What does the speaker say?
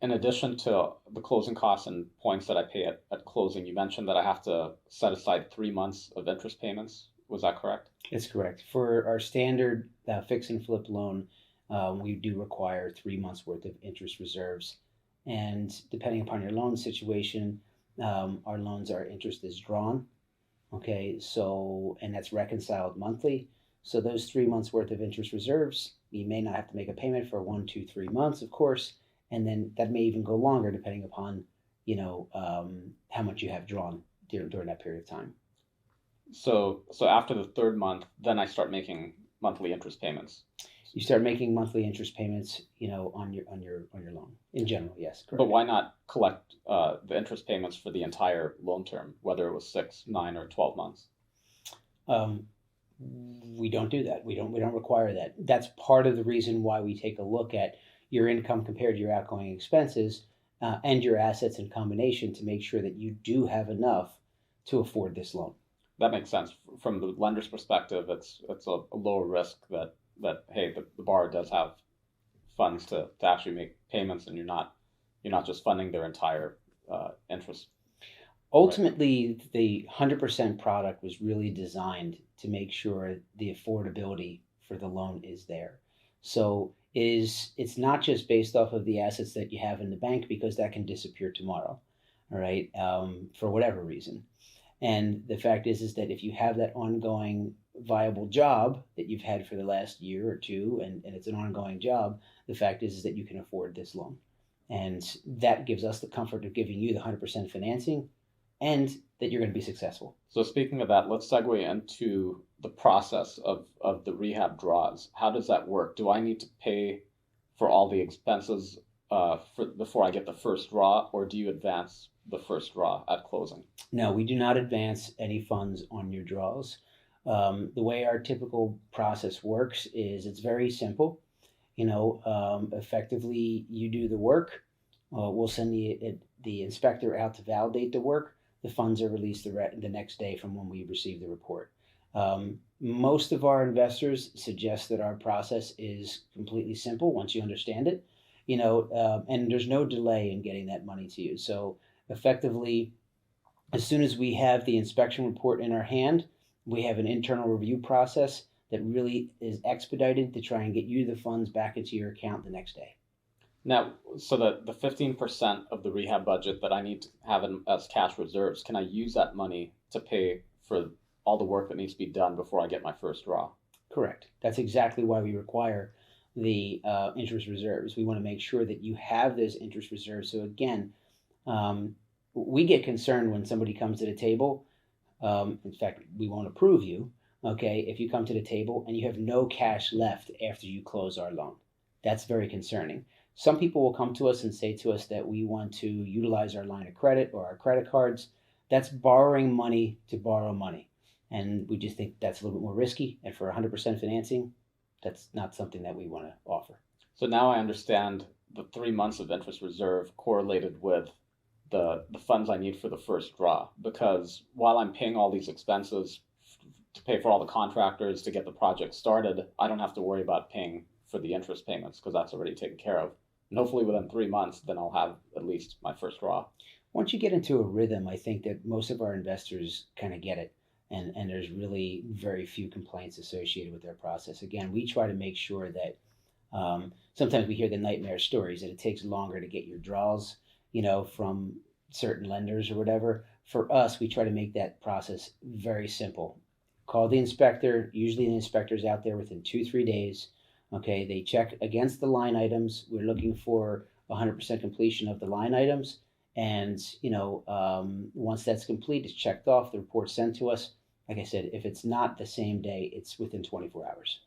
in addition to the closing costs and points that I pay at closing, you mentioned that I have to set aside 3 months of interest payments. Was that correct? That's correct. For our standard fix and flip loan, we do require 3 months worth of interest reserves. And depending upon your loan situation, our loans, our interest is drawn. Okay, so, and that's reconciled monthly. So those 3 months worth of interest reserves, you may not have to make a payment for 1, 2, 3 months, of course, and then that may even go longer depending upon, how much you have drawn during that period of time. So after the third month, then I start making monthly interest payments. You start making monthly interest payments, on your loan in general. Yes, But correct. why not collect the interest payments for the entire loan term, whether it was 6, 9, or 12 months? Um, we don't do that. We don't require that. That's part of the reason why we take a look at your income compared to your outgoing expenses, and your assets in combination to make sure that you do have enough to afford this loan. That makes sense. From the lender's perspective, it's a lower risk that hey, the borrower does have funds to actually make payments, and you're not just funding their entire interest, right? Ultimately, the 100% product was really designed to make sure the affordability for the loan is there. So it's not just based off of the assets that you have in the bank, because that can disappear tomorrow, all right, for whatever reason. And the fact is that if you have that ongoing viable job that you've had for the last year or two, and it's an ongoing job, the fact is that you can afford this loan. And that gives us the comfort of giving you the 100% financing, and that you're going to be successful. So speaking of that, let's segue into the process of the rehab draws. How does that work? Do I need to pay for all the expenses before I get the first draw, or do you advance the first draw at closing? No, we do not advance any funds on your draws. The way our typical process works is it's very simple. Effectively, you do the work. We'll send the inspector out to validate the work. The funds are released the next day from when we receive the report. Most of our investors suggest that our process is completely simple once you understand it, and there's no delay in getting that money to you. So effectively, as soon as we have the inspection report in our hand, we have an internal review process that really is expedited to try and get you the funds back into your account the next day. Now, so the 15% of the rehab budget that I need to have as cash reserves, can I use that money to pay for all the work that needs to be done before I get my first draw? Correct. That's exactly why we require the interest reserves. We want to make sure that you have those interest reserves. So again, we get concerned when somebody comes to the table. In fact, we won't approve you, okay, if you come to the table and you have no cash left after you close our loan. That's very concerning. Some people will come to us and say to us that we want to utilize our line of credit or our credit cards. That's borrowing money to borrow money. And we just think that's a little bit more risky. And for 100% financing, that's not something that we want to offer. So now I understand the 3 months of interest reserve correlated with the funds I need for the first draw. Because while I'm paying all these expenses to pay for all the contractors to get the project started, I don't have to worry about paying for the interest payments because that's already taken care of. And hopefully within 3 months, then I'll have at least my first draw. Once you get into a rhythm, I think that most of our investors kind of get it. And there's really very few complaints associated with their process. Again, we try to make sure that sometimes we hear the nightmare stories that it takes longer to get your draws, from certain lenders or whatever. For us, we try to make that process very simple. Call the inspector. Usually the inspector's out there within 2, 3 days. Okay, they check against the line items. We're looking for 100% completion of the line items. And, once that's complete, it's checked off, the report's sent to us. Like I said, if it's not the same day, it's within 24 hours.